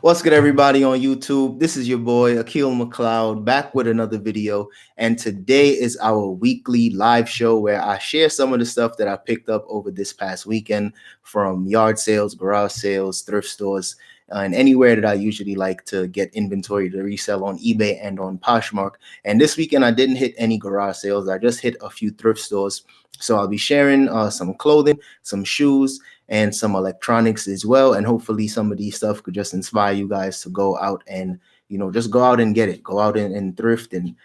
What's good, everybody on YouTube? This is your boy Akil McLeod back with another video, and today is our weekly live show where I share some of the stuff that I picked up over this past weekend from yard sales, garage sales, thrift stores, and anywhere that I usually like to get inventory to resell on eBay and on Poshmark. And this weekend I didn't hit any garage sales. I just hit a few thrift stores. So I'll be sharing some clothing, some shoes, and some electronics as well. And hopefully some of these stuff could just inspire you guys to go out and, just go out and get it. Go out and thrift and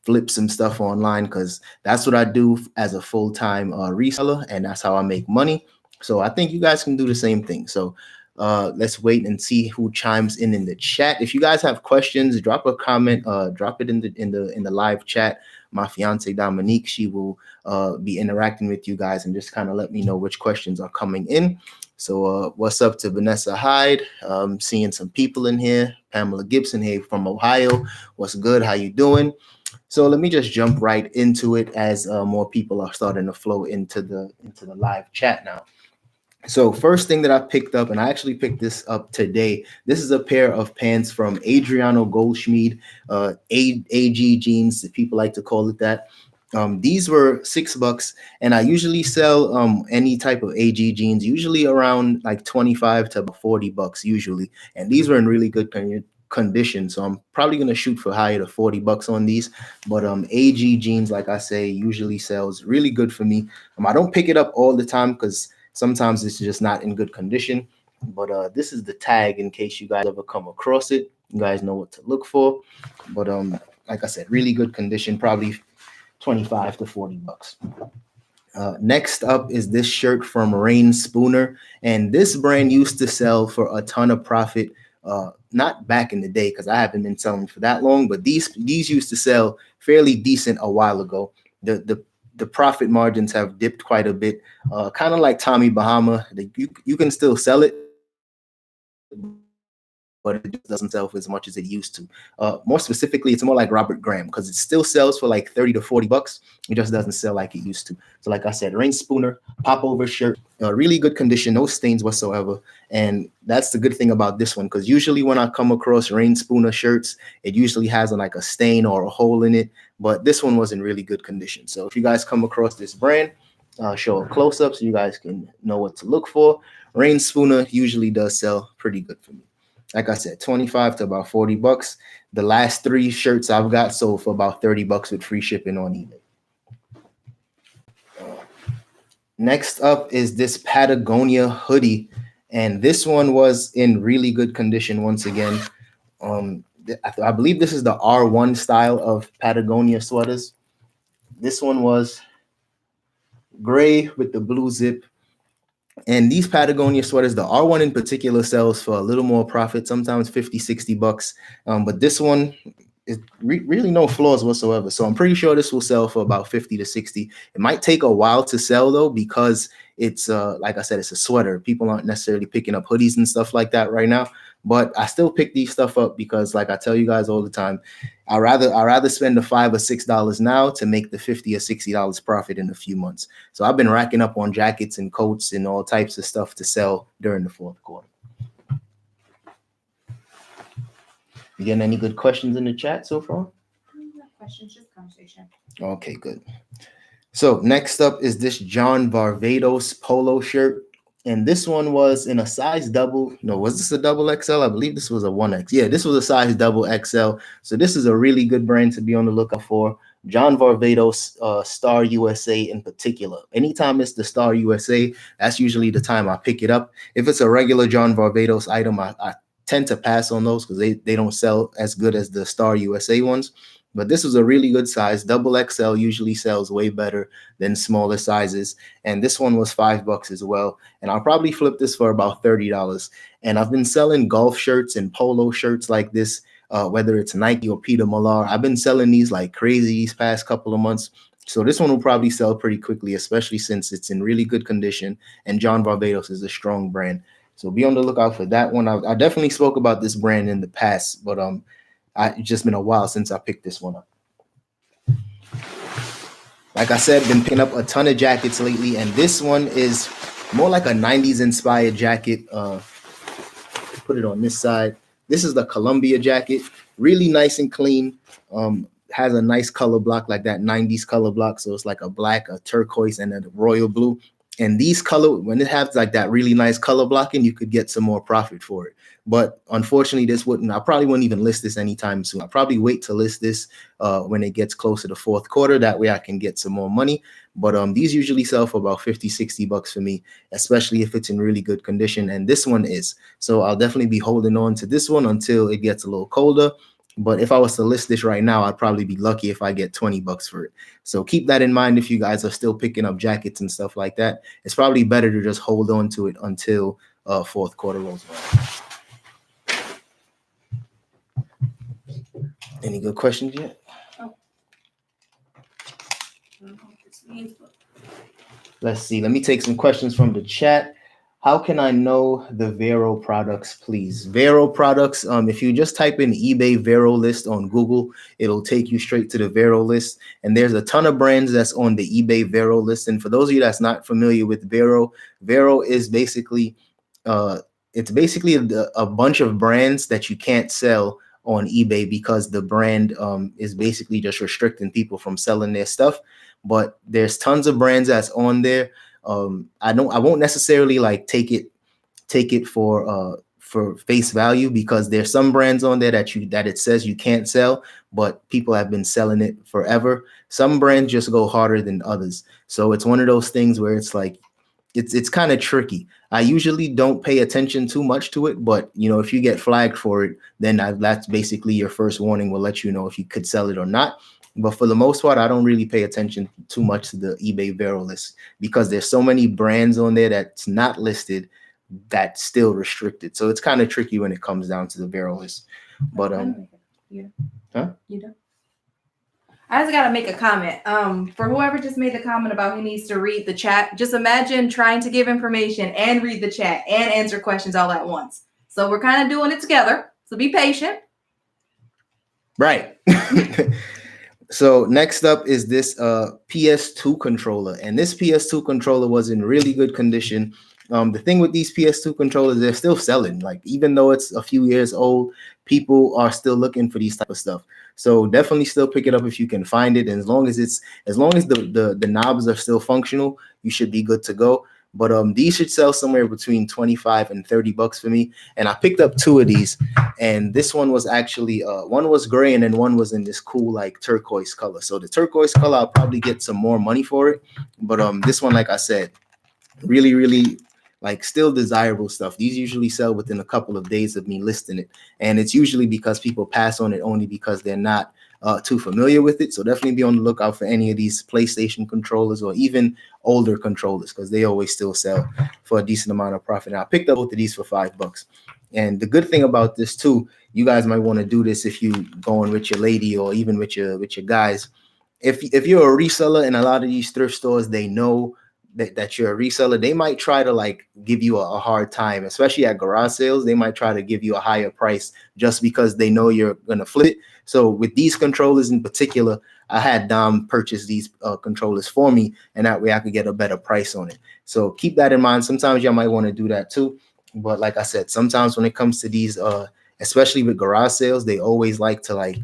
flip some stuff online, because that's what I do as a full-time reseller, and that's how I make money. So I think you guys can do the same thing. So let's wait and see who chimes in the chat. If you guys have questions, drop a comment, drop it in the live chat. My fiance Dominique, she will be interacting with you guys and just kind of let me know which questions are coming in. So what's up to Vanessa Hyde? Seeing some people in here. Pamela Gibson, hey, from Ohio. What's good? How you doing? So let me just jump right into it as more people are starting to flow into the live chat now. So first thing that I picked up, and I actually picked this up today. This is a pair of pants from Adriano Goldschmied, AG jeans, if people like to call it that. These were $6, and I usually sell any type of AG jeans, usually around like 25 to about $40 usually. And these were in really good condition, so I'm probably gonna shoot for higher to $40 on these. But AG jeans, like I say, usually sells really good for me. I don't pick it up all the time because sometimes it's just not in good condition, but this is the tag in case you guys ever come across it. You guys know what to look for. But like I said, really good condition, probably 25 to $40. Next up is this shirt from Rain Spooner, and this brand used to sell for a ton of profit. Not back in the day, because I haven't been selling for that long, but these used to sell fairly decent a while ago. The profit margins have dipped quite a bit, kind of like Tommy Bahama. You can still sell it, but it just doesn't sell for as much as it used to. More specifically, it's more like Robert Graham, because it still sells for like 30 to $40. It just doesn't sell like it used to. So like I said, Rain Spooner, pop-over shirt, really good condition, no stains whatsoever. And that's the good thing about this one, because usually when I come across Rain Spooner shirts, it usually has like a stain or a hole in it. But this one was in really good condition. So if you guys come across this brand, show a close-up so you guys can know what to look for. Rain Spooner usually does sell pretty good for me. Like I said, 25 to about $40. The last 3 shirts I've got sold for about $30 with free shipping on eBay. Next up is this Patagonia hoodie, and this one was in really good condition once again. I believe this is the R1 style of Patagonia sweaters. This one was gray with the blue zip. And these Patagonia sweaters, the R1 in particular, sells for a little more profit, sometimes $50, $60. But this one is really no flaws whatsoever. So I'm pretty sure this will sell for about 50 to 60. It might take a while to sell though, because it's like I said, it's a sweater. People aren't necessarily picking up hoodies and stuff like that right now. But I still pick these stuff up because, like I tell you guys all the time, I'd rather spend the $5 or $6 now to make the $50 or $60 profit in a few months. So I've been racking up on jackets and coats and all types of stuff to sell during the fourth quarter. You getting any good questions in the chat so far? No questions, just conversation. Okay, good. So next up is this John Varvatos polo shirt. And this one was in a size double. No, was this a double XL? I believe this was a 1X. Yeah, this was a size double XL. So this is a really good brand to be on the lookout for. John Varvatos, Star USA in particular. Anytime it's the Star USA, that's usually the time I pick it up. If it's a regular John Varvatos item, I tend to pass on those because they don't sell as good as the Star USA ones. But this was a really good size. Double XL usually sells way better than smaller sizes. And this one was $5 as well. And I'll probably flip this for about $30. And I've been selling golf shirts and polo shirts like this, whether it's Nike or Peter Millar. I've been selling these like crazy these past couple of months. So this one will probably sell pretty quickly, especially since it's in really good condition. And John Varvatos is a strong brand. So be on the lookout for that one. I definitely spoke about this brand in the past, but it's just been a while since I picked this one up. Like I said, been picking up a ton of jackets lately, and this one is more like a 90s inspired jacket. Put it on this side. This is the Columbia jacket, really nice and clean. Has a nice color block, like that 90s color block. So it's like a black, a turquoise, and a royal blue. And these color, when it has like that really nice color blocking, you could get some more profit for it. But unfortunately, I probably wouldn't even list this anytime soon. I'll probably wait to list this when it gets closer to fourth quarter. That way I can get some more money. But these usually sell for about 50, 60 bucks for me, especially if it's in really good condition. And this one is. So I'll definitely be holding on to this one until it gets a little colder. But if I was to list this right now, I'd probably be lucky if I get 20 bucks for it. So keep that in mind if you guys are still picking up jackets and stuff like that. It's probably better to just hold on to it until fourth quarter rolls around. Any good questions yet? Let's see. Let me take some questions from the chat. How can I know the VERO products, please? VERO products, if you just type in eBay VERO list on Google, it'll take you straight to the VERO list. And there's a ton of brands that's on the eBay VERO list. And for those of you that's not familiar with VERO, VERO is basically, it's basically a bunch of brands that you can't sell on eBay because the brand is basically just restricting people from selling their stuff. But there's tons of brands that's on there. I won't necessarily like take it for face value, because there's some brands on there that it says you can't sell, but people have been selling it forever. Some brands just go harder than others. So it's one of those things where it's like, it's kind of tricky. I usually don't pay attention too much to it, but if you get flagged for it, then that's basically your first warning. Will let you know if you could sell it or not. But for the most part, I don't really pay attention too much to the eBay VERO list, because there's so many brands on there that's not listed that's still restricted. So it's kind of tricky when it comes down to the VERO list. But You huh? You don't. I just gotta make a comment. For whoever just made the comment about he needs to read the chat, just imagine trying to give information and read the chat and answer questions all at once. So we're kind of doing it together. So be patient. Right. So next up is this PS2 controller, and this PS2 controller was in really good condition. The thing with these PS2 controllers, they're still selling. Like, even though it's a few years old, people are still looking for these type of stuff. So definitely still pick it up if you can find it. And as long as the knobs are still functional, you should be good to go. But these should sell somewhere between 25 and 30 bucks for me. And I picked up two of these, and this one was actually one was gray and then one was in this cool like turquoise color. So the turquoise color, I'll probably get some more money for it. But this one, like I said, really, really like still desirable stuff. These usually sell within a couple of days of me listing it. And it's usually because people pass on it only because they're not too familiar with it. So definitely be on the lookout for any of these PlayStation controllers or even older controllers, because they always still sell for a decent amount of profit. Now, I picked up both of these for $5. And the good thing about this too, you guys might want to do this if you going with your lady or even with your guys. If you're a reseller, in a lot of these thrift stores, they know that you're a reseller, they might try to like give you a hard time, especially at garage sales. They might try to give you a higher price just because they know you're gonna flip it. So with these controllers in particular, I had Dom purchase these controllers for me, and that way I could get a better price on it. So keep that in mind. Sometimes y'all might want to do that too. But like I said, sometimes when it comes to these, especially with garage sales, they always like to like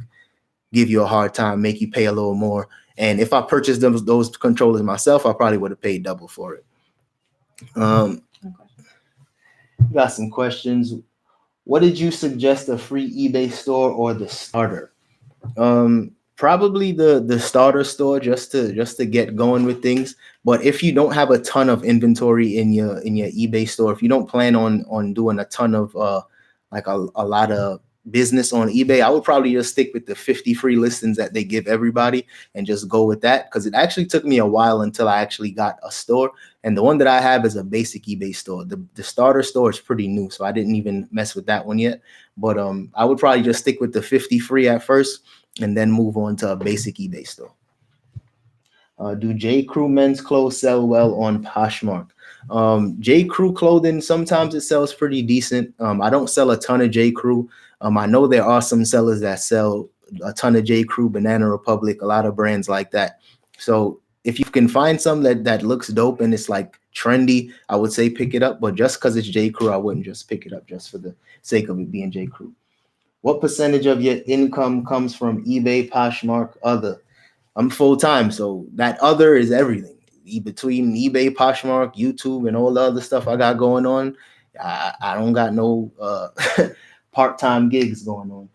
give you a hard time, make you pay a little more. And if I purchased those controllers myself, I probably would have paid double for it. Got some questions. What did you suggest, a free eBay store or the starter? Probably the starter store, just to get going with things. But if you don't have a ton of inventory in your eBay store, if you don't plan on doing a ton of like a lot of business on eBay, I would probably just stick with the 50 free listings that they give everybody and just go with that, because it actually took me a while until I actually got a store. And the one that I have is a basic eBay store. The starter store is pretty new, so I didn't even mess with that one yet. But I would probably just stick with the 50 free at first and then move on to a basic eBay store. Do J. Crew men's clothes sell well on Poshmark? J. Crew clothing, sometimes it sells pretty decent. I don't sell a ton of J. Crew. I know there are some sellers that sell a ton of J. Crew, Banana Republic, a lot of brands like that. So if you can find some that looks dope and it's like trendy, I would say pick it up. But just because it's J. Crew, I wouldn't just pick it up just for the sake of it being J. Crew. What percentage of your income comes from eBay, Poshmark, other? I'm full time, so that other is everything. Between eBay, Poshmark, YouTube, and all the other stuff I got going on, I don't got no part time gigs going on.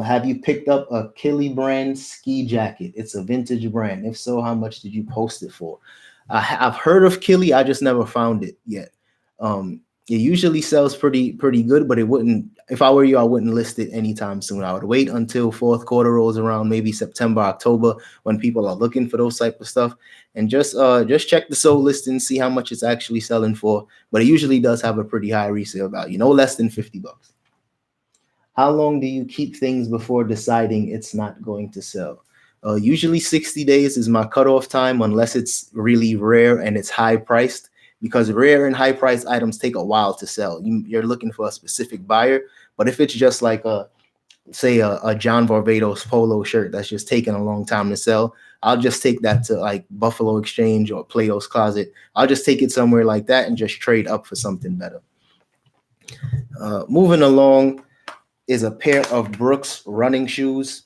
Have you picked up a Killy brand ski jacket? It's a vintage brand. If so, how much did you post it for? I've heard of Killy. I just never found it yet. It usually sells pretty good, but it wouldn't. If I were you, I wouldn't list it anytime soon. I would wait until fourth quarter rolls around, maybe September, October, when people are looking for those type of stuff, and just check the sold listing, see how much it's actually selling for. But it usually does have a pretty high resale value, no less than $50. How long do you keep things before deciding it's not going to sell? Usually 60 days is my cutoff time, unless it's really rare and it's high priced, because rare and high priced items take a while to sell. You're looking for a specific buyer. But if it's just like say a John Varvatos polo shirt that's just taking a long time to sell, I'll just take that to like Buffalo Exchange or Plato's Closet. I'll just take it somewhere like that and just trade up for something better. Moving along is a pair of Brooks running shoes.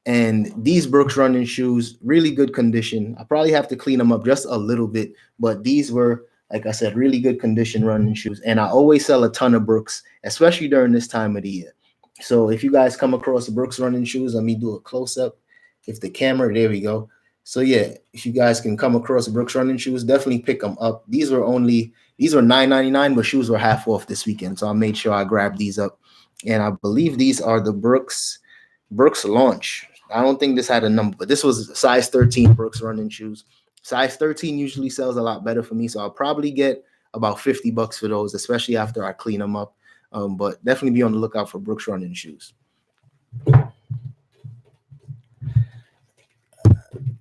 And these Brooks running shoes, really good condition. I probably have to clean them up just a little bit, but these were, like I said, really good condition running shoes. And I always sell a ton of Brooks, especially during this time of the year. So if you guys come across Brooks running shoes, let me do a close up. If the camera, there we go. So yeah, if you guys can come across Brooks running shoes, definitely pick them up. These were $9.99, but shoes were half off this weekend. So I made sure I grabbed these up. And I believe these are the Brooks launch. I don't think this had a number, but this was size 13 Brooks running shoes. Size 13 usually sells a lot better for me, so I'll probably get about $50 for those, especially after I clean them up. But definitely be on the lookout for Brooks running shoes.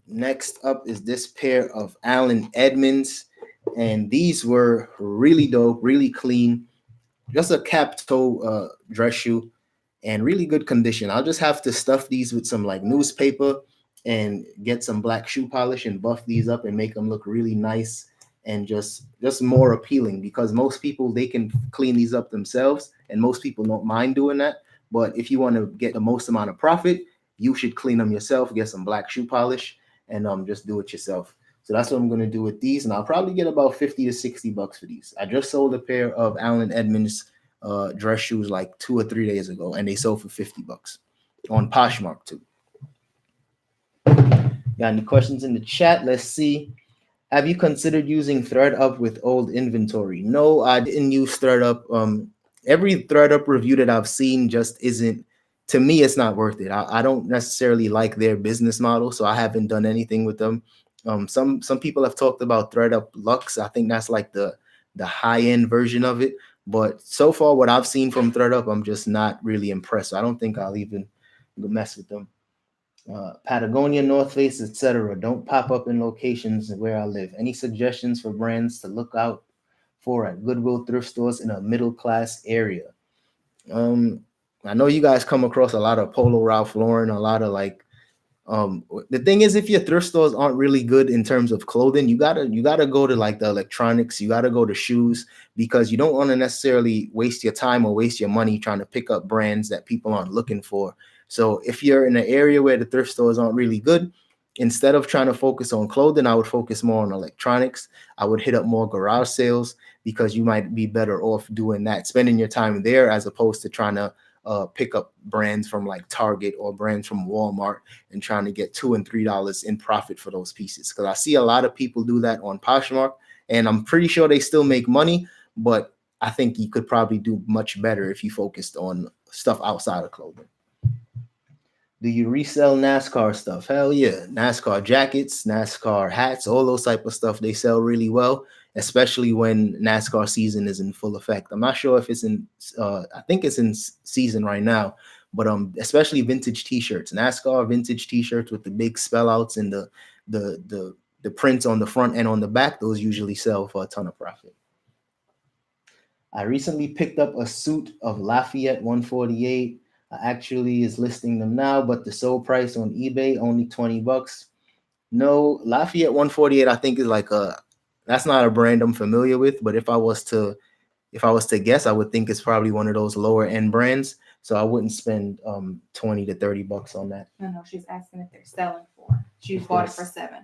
Next up is this pair of Allen Edmonds, and these were really dope, really clean. Just a cap toe dress shoe, and really good condition. I'll just have to stuff these with some like newspaper and get some black shoe polish and buff these up and make them look really nice and just more appealing, because most people, they can clean these up themselves and most people don't mind doing that. But if you want to get the most amount of profit, you should clean them yourself, get some black shoe polish, and just do it yourself. So that's what I'm going to do with these, and I'll probably get about $50 to $60 for these. I just sold a pair of Allen Edmonds dress shoes like 2 or 3 days ago, and they sold for $50 on Poshmark too. Got any questions in the chat? Let's see. Have you considered using ThreadUp with old inventory? No, I didn't use ThreadUp. Every ThreadUp review that I've seen just isn't, to me, it's not worth it. I don't necessarily like their business model, so I haven't done anything with them. Some people have talked about ThreadUp Luxe. I think that's like the high-end version of it. But so far, what I've seen from ThreadUp, I'm just not really impressed. So I don't think I'll even mess with them. Patagonia, North Face, etc. don't pop up in locations where I live. Any suggestions for brands to look out for at Goodwill thrift stores in a middle-class area? I know you guys come across a lot of Polo Ralph Lauren, a lot of like, the thing is, if your thrift stores aren't really good in terms of clothing, you gotta go to like the electronics, you gotta go to shoes, because you don't want to necessarily waste your time or waste your money trying to pick up brands that people aren't looking for. So if you're in an area where the thrift stores aren't really good, instead of trying to focus on clothing, I would focus more on electronics. I would hit up more garage sales, because you might be better off doing that, spending your time there, as opposed to trying to pick up brands from like Target or brands from Walmart and trying to get $2 and $3 in profit for those pieces. Because I see a lot of people do that on Poshmark, and I'm pretty sure they still make money, but I think you could probably do much better if you focused on stuff outside of clothing. Do you resell NASCAR stuff? Hell yeah. NASCAR jackets, NASCAR hats, all those type of stuff, they sell really well, especially when NASCAR season is in full effect. I'm not sure if it's in, I think it's in season right now, but especially vintage t-shirts, NASCAR vintage t-shirts with the big spell outs and the prints on the front and on the back, those usually sell for a ton of profit. I recently picked up a suit of Lafayette 148. Actually is listing them now, but the sold price on eBay only $20. No, Lafayette 148, I think is like that's not a brand I'm familiar with, but if I was to guess, I would think it's probably one of those lower end brands. So I wouldn't spend 20 to 30 bucks on that. No, she's asking if they're selling for. She bought it for $7.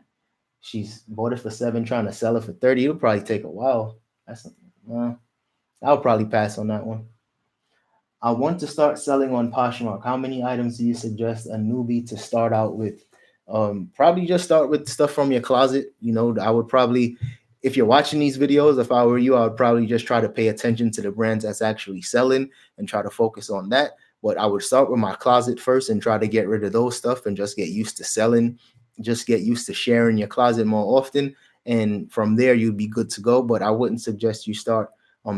She's bought it for $7, trying to sell it for 30. It'll probably take a while. I'll probably pass on that one. I want to start selling on Poshmark. How many items do you suggest a newbie to start out with? Probably just start with stuff from your closet. I would probably, if you're watching these videos, if I were you, I would probably just try to pay attention to the brands that's actually selling and try to focus on that. But I would start with my closet first and try to get rid of those stuff and just get used to selling, just get used to sharing your closet more often. And from there, you'd be good to go. But I wouldn't suggest you start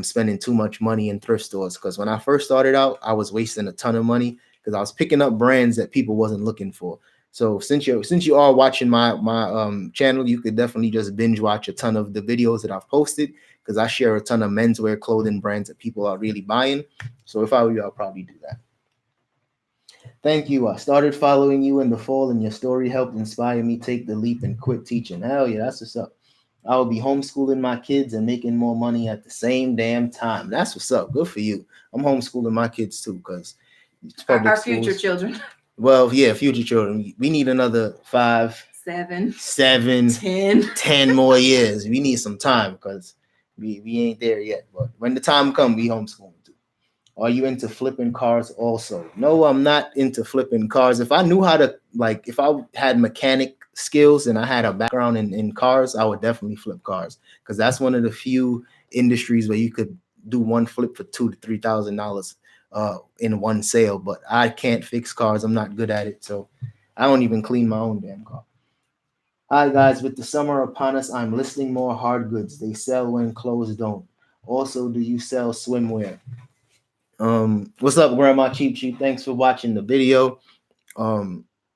spending too much money in thrift stores, because when I first started out, I was wasting a ton of money because I was picking up brands that people wasn't looking for. So since you are watching my channel, you could definitely just binge watch a ton of the videos that I've posted, because I share a ton of menswear clothing brands that people are really buying. So if I were you, I'll probably do that. Thank you. I started following you in the fall, and your story helped inspire me take the leap and quit teaching. Hell yeah, that's what's up. I will be homeschooling my kids and making more money at the same damn time. That's what's up. Good for you. I'm homeschooling my kids too, because our future children. Well, yeah, future children. We need another 5, 7, 10 more years. We need some time, because we ain't there yet. But when the time comes, we homeschool too. Are you into flipping cars also? No, I'm not into flipping cars. If I knew how to, if I had mechanic skills and I had a background in cars, I would definitely flip cars, because that's one of the few industries where you could do one flip for $2,000 to $3,000 in one sale. But I can't fix cars. I'm not good at it, so I don't even clean my own damn car. Hi guys, with the summer upon us, I'm listing more hard goods. They sell when clothes don't. Also, do you sell swimwear? What's up, Grandma Cheap? Thanks for watching the video.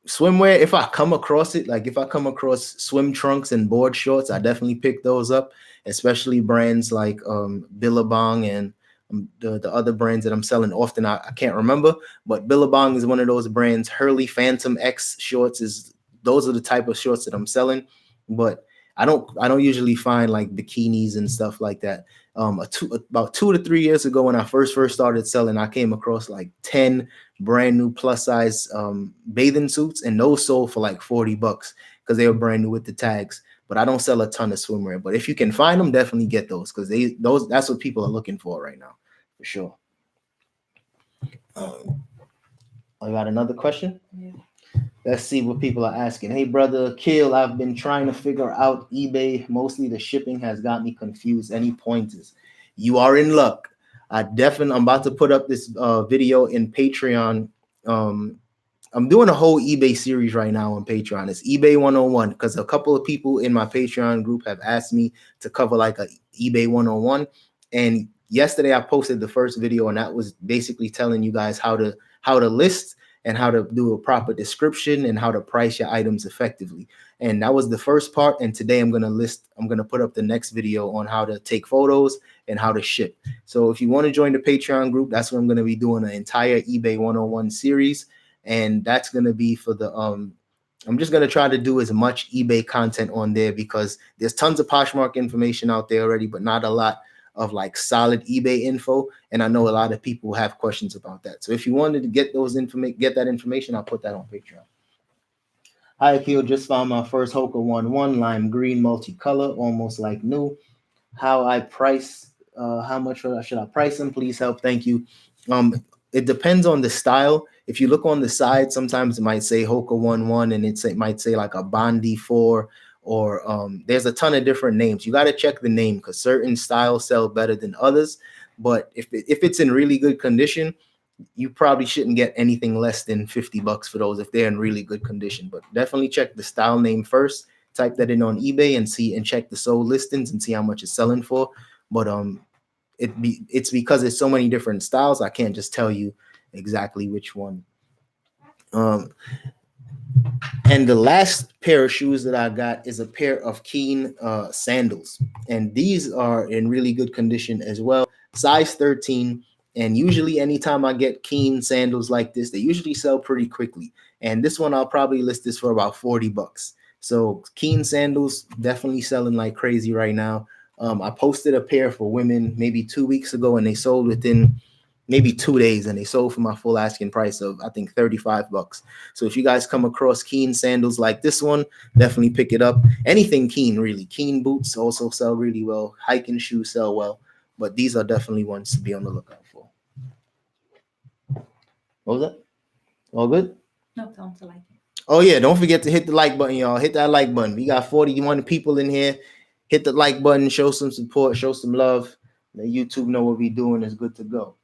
Swimwear, if I come across it, if I come across swim trunks and board shorts, I definitely pick those up, especially brands like Billabong and the other brands that I'm selling often. I can't remember, but Billabong is one of those brands. Hurley Phantom X shorts those are the type of shorts that I'm selling. But I don't usually find bikinis and stuff like that. About 2 to 3 years ago, when I first started selling, I came across 10 brand new plus size bathing suits, and those sold for $40 because they were brand new with the tags. But I don't sell a ton of swimwear. But if you can find them, definitely get those, because that's what people are looking for right now, for sure. I got another question. Yeah. Let's see what people are asking. Hey, brother Akil, I've been trying to figure out eBay. Mostly the shipping has got me confused. Any pointers? You are in luck. I'm about to put up this video in Patreon. I'm doing a whole eBay series right now on Patreon. It's eBay 101, because a couple of people in my Patreon group have asked me to cover a eBay 101. And yesterday I posted the first video, and that was basically telling you guys how to list and how to do a proper description and how to price your items effectively. And that was the first part. And today I'm going to put up the next video on how to take photos and how to ship. So if you want to join the Patreon group, that's what I'm going to be doing, an entire eBay 101 series. And that's going to be for the, I'm just going to try to do as much eBay content on there, because there's tons of Poshmark information out there already, but not a lot of solid eBay info. And I know a lot of people have questions about that. So if you wanted to get that information, I'll put that on Patreon. Hi, Akil, just found my first Hoka 1-1 lime green multicolor, almost like new. How much should I price them? Please help. Thank you. It depends on the style. If you look on the side, sometimes it might say Hoka 1-1, and it might say a Bondi 4, or there's a ton of different names. You got to check the name, because certain styles sell better than others. But if it's in really good condition, you probably shouldn't get anything less than $50 for those if they're in really good condition. But definitely check the style name first. Type that in on eBay and check the sold listings and see how much it's selling for. But it's because there's so many different styles, I can't just tell you exactly which one. And the last pair of shoes that I got is a pair of Keen sandals. And these are in really good condition as well. Size 13. And usually anytime I get Keen sandals like this, they usually sell pretty quickly. And this one, I'll probably list this for about $40. So Keen sandals definitely selling like crazy right now. I posted a pair for women maybe 2 weeks ago, and they sold within maybe 2 days, and they sold for my full asking price of I think $35. So if you guys come across Keen sandals like this one, definitely pick it up. Anything Keen, really. Keen boots also sell really well. Hiking shoes sell well, but these are definitely ones to be on the lookout for. What was that? All good? No, tell them to like it. Oh yeah, don't forget to hit the like button, y'all. Hit that like button. We got 41 people in here. Hit the like button, show some support, show some love. Let YouTube know what we're doing is good to go.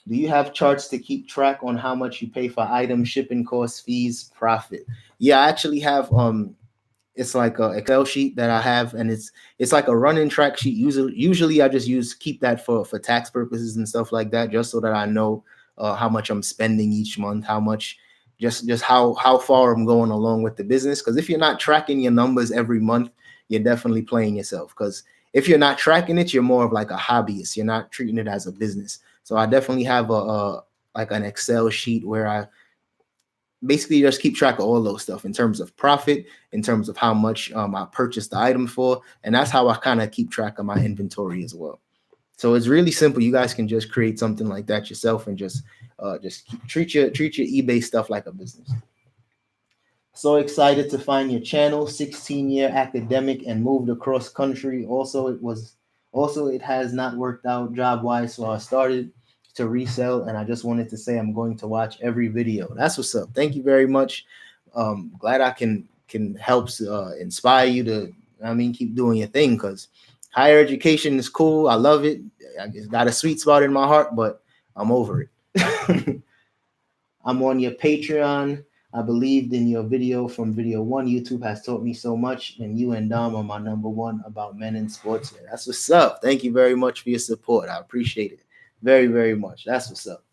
Do you have charts to keep track on how much you pay for items, shipping costs, fees, profit? Yeah, I actually have it's like a Excel sheet that I have, and it's like a running track sheet. Usually I just keep that for tax purposes and stuff like that, just so that I know how much I'm spending each month, how much just how far I'm going along with the business. Because if you're not tracking your numbers every month, you're definitely playing yourself. Because if you're not tracking it, you're more of like a hobbyist. You're not treating it as a business. So I definitely have a like an Excel sheet where I basically just keep track of all those stuff in terms of profit, in terms of how much I purchased the item for, and that's how I kind of keep track of my inventory as well. So it's really simple. You guys can just create something like that yourself and just treat your eBay stuff like a business. So excited to find your channel, 16-year academic and moved across country. Also, it has not worked out job-wise, so I started to resell, and I just wanted to say I'm going to watch every video. That's what's up. Thank you very much. Glad I can help inspire you to, keep doing your thing, because higher education is cool. I love it. It's got a sweet spot in my heart, but I'm over it. I'm on your Patreon. I believed in your video from video 1. YouTube has taught me so much, and you and Dom are my number one about men in sports. That's what's up. Thank you very much for your support. I appreciate it very, very much. That's what's up.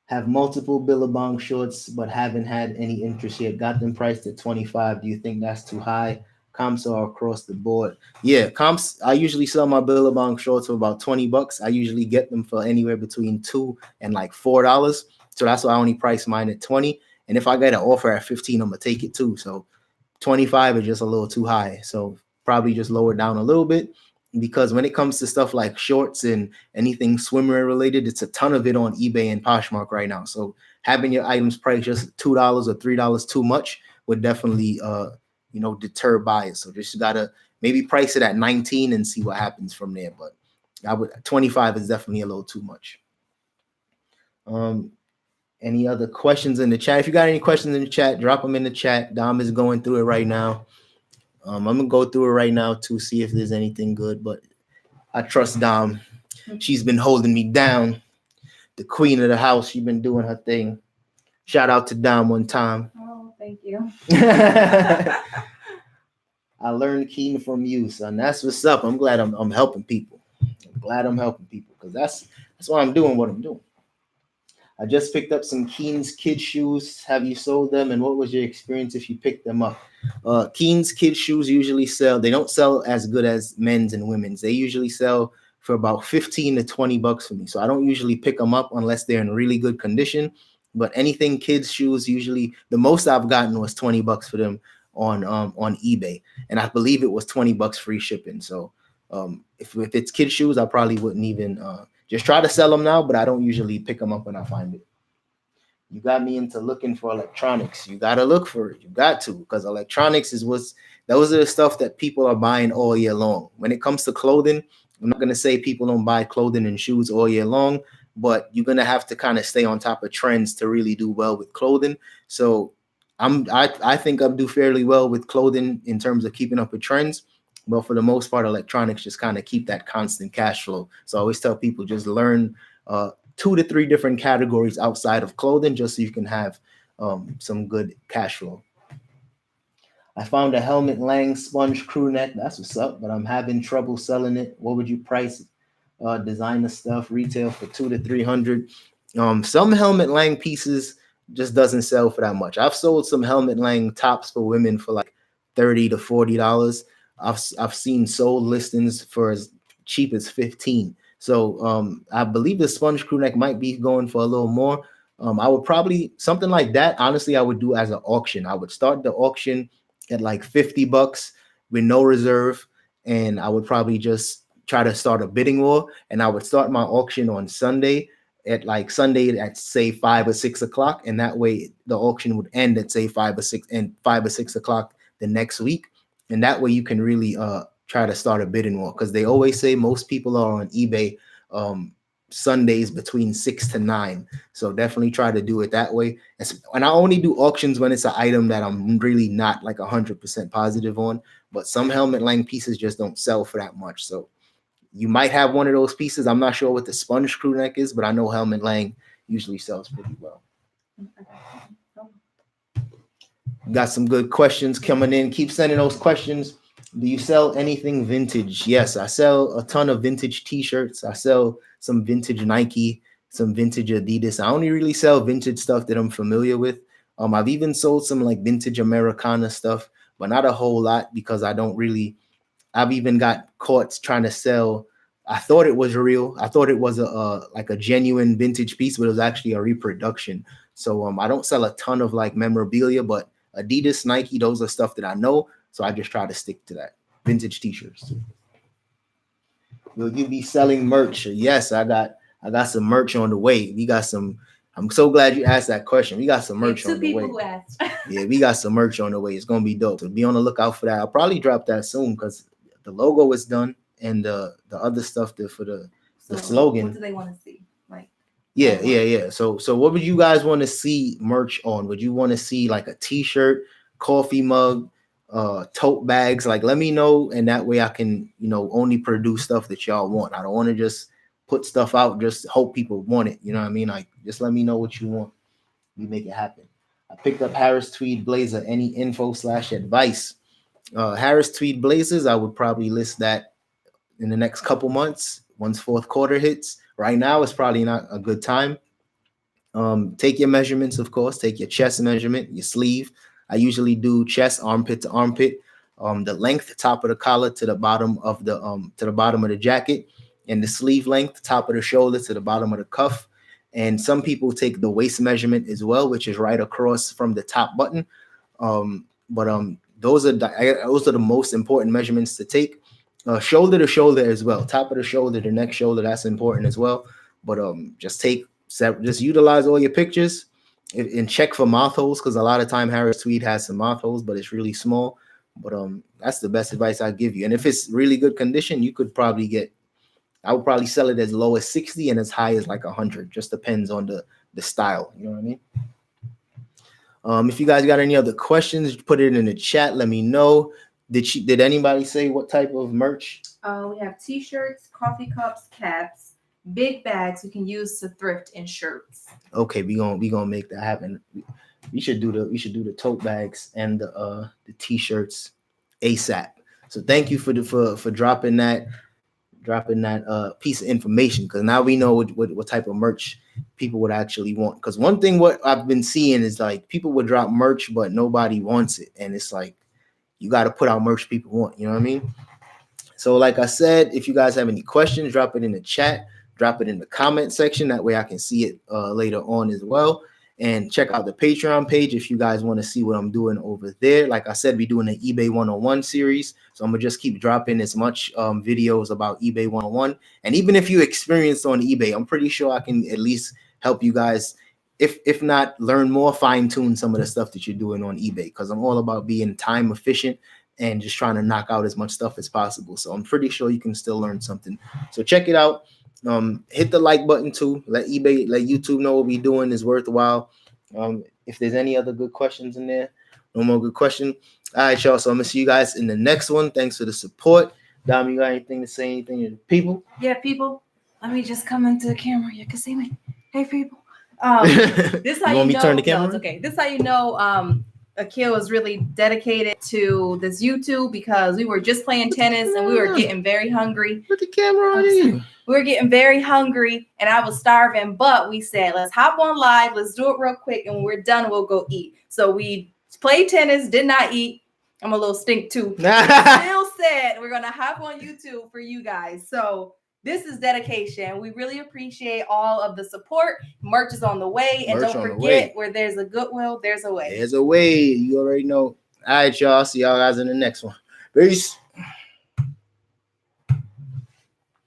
Have multiple Billabong shorts, but haven't had any interest yet. Got them priced at $25. Do you think that's too high? Comps are across the board. Yeah, comps. I usually sell my Billabong shorts for about $20. I usually get them for anywhere between $2 and like $4. So that's why I only price mine at 20. And if I get an offer at 15, I'm gonna take it too. So 25 is just a little too high. So probably just lower down a little bit, because when it comes to stuff like shorts and anything swimwear related, it's a ton of it on eBay and Poshmark right now. So having your items priced just $2 or $3 too much would definitely deter buyers. So just gotta maybe price it at 19 and see what happens from there. But 25 is definitely a little too much. Any other questions in the chat? If you got any questions in the chat, drop them in the chat. Dom is going through it right now. I'm gonna go through it right now to see if there's anything good, but I trust Dom. She's been holding me down. The queen of the house. She's been doing her thing. Shout out to Dom one time. Oh, thank you. I learned Keen from you, son. That's what's up. I'm glad I'm helping people. I'm glad I'm helping people, because that's why I'm doing what I'm doing. I just picked up some Keen's kid shoes. Have you sold them? And what was your experience if you picked them up? Keen's kid shoes usually sell. They don't sell as good as men's and women's. They usually sell for about $15 to $20 for me. So I don't usually pick them up unless they're in really good condition. But anything kids shoes, usually the most I've gotten was $20 for them on eBay, and I believe it was $20 free shipping. So if it's kids shoes, I probably wouldn't even just try to sell them now, but I don't usually pick them up when I find it. You got me into looking for electronics. You got to look for it. You got to, because electronics is those are the stuff that people are buying all year long. When it comes to clothing, I'm not going to say people don't buy clothing and shoes all year long, but you're going to have to kind of stay on top of trends to really do well with clothing. So I think I do fairly well with clothing in terms of keeping up with trends. But for the most part, electronics just kind of keep that constant cash flow. So I always tell people just learn 2 to 3 different categories outside of clothing, just so you can have some good cash flow. I found a Helmut Lang sponge crew neck. That's what's up, but I'm having trouble selling it. What would you price designer stuff retail for $200 to $300? Some Helmut Lang pieces just doesn't sell for that much. I've sold some Helmut Lang tops for women for like $30 to $40. I've seen sold listings for as cheap as $15. So I believe the sponge crew neck might be going for a little more. I would probably, something like that, honestly, I would do as an auction. I would start the auction at like $50 with no reserve, and I would probably just try to start a bidding war, and I would start my auction on Sunday at say 5 or 6 o'clock, and that way the auction would end at say 5 or 6 o'clock the next week, and that way you can really try to start a bidding war, because they always say most people are on eBay Sundays between 6 to 9. So definitely try to do it that way. And I only do auctions when it's an item that I'm really not like 100% positive on, but some Helmut Lang pieces just don't sell for that much. So you might have one of those pieces. I'm not sure what the sponge crew neck is, but I know Helmut Lang usually sells pretty well. Got some good questions coming in. Keep sending those questions. Do you sell anything vintage? Yes, I sell a ton of vintage t-shirts. I sell some vintage Nike, some vintage Adidas. I only really sell vintage stuff that I'm familiar with. I've even sold some like vintage Americana stuff, but not a whole lot, because I've even got caught trying to sell. I thought it was real. I thought it was like a genuine vintage piece, but it was actually a reproduction. So I don't sell a ton of like memorabilia, but Adidas, Nike, those are stuff that I know. So I just try to stick to that. Vintage t-shirts. Will you be selling merch? Yes, I got some merch on the way. We got some. I'm so glad you asked that question. We got some merch on the way. 2 people who asked. Yeah, we got some merch on the way. It's gonna be dope. So be on the lookout for that. I'll probably drop that soon, because the logo is done, and the other stuff for the slogan. What do they want to see? Like, yeah. So what would you guys want to see merch on? Would you want to see like a t-shirt, coffee mug, tote bags? Like, let me know, and that way I can, only produce stuff that y'all want. I don't want to just put stuff out, just hope people want it. You know what I mean? Like, just let me know what you want. We make it happen. I picked up Harris Tweed Blazer. Any info/advice? Harris Tweed Blazers, I would probably list that in the next couple months, once fourth quarter hits. Right now, it's probably not a good time. Take your measurements, of course. Take your chest measurement, your sleeve. I usually do chest, armpit to armpit. The length, top of the collar to the bottom of the jacket, and the sleeve length, top of the shoulder to the bottom of the cuff. And some people take the waist measurement as well, which is right across from the top button. Those are the most important measurements to take. Shoulder to shoulder as well. Top of the shoulder to neck shoulder, that's important as well. But just utilize all your pictures and check for moth holes, because a lot of time Harris Tweed has some moth holes, but it's really small. But that's the best advice I give you. And if it's really good condition, you could probably I would probably sell it as low as 60 and as high as like 100. Just depends on the style. You know what I mean? If you guys got any other questions, put it in the chat. Let me know. Did anybody say what type of merch? We have t-shirts, coffee cups, caps, big bags we can use to thrift, and shirts. Okay, we gonna make that happen. We should do the tote bags and the t-shirts ASAP. So thank you for dropping that piece of information, because now we know what type of merch people would actually want. Because one thing what I've been seeing is like people would drop merch, but nobody wants it, and it's like you got to put out merch people want. You know what I mean? So like I said, if you guys have any questions, drop it in the chat, drop it in the comment section. That way I can see it later on as well. And check out the Patreon page if you guys want to see what I'm doing over there. Like I said, we're doing an eBay 101 series. So I'm going to just keep dropping as much videos about eBay 101. And even if you experienced on eBay, I'm pretty sure I can at least help you guys, if not learn more, fine tune some of the stuff that you're doing on eBay, because I'm all about being time efficient and just trying to knock out as much stuff as possible. So I'm pretty sure you can still learn something. So check it out. Hit the like button too. Let YouTube know what we're doing is worthwhile. If there's any other good questions in there, no more good question. All right, y'all. So I'm gonna see you guys in the next one. Thanks for the support. Dom, you got anything to say? Anything to the people? Yeah, people. Let me just come into the camera. You can see me. Hey, people. This how you know. Turn the camera? No, it's okay. This how you know. Akil was really dedicated to this YouTube, because we were just playing tennis and we were getting very hungry. Put the camera on you. We were getting very hungry and I was starving, but we said, let's hop on live. Let's do it real quick. And when we're done, we'll go eat. So we played tennis, did not eat. I'm a little stink too. Still said we're going to hop on YouTube for you guys. So this is dedication. We really appreciate all of the support. Merch is on the way. And don't forget, where there's a goodwill, there's a way. There's a way. You already know. All right, y'all. See y'all guys in the next one. Peace.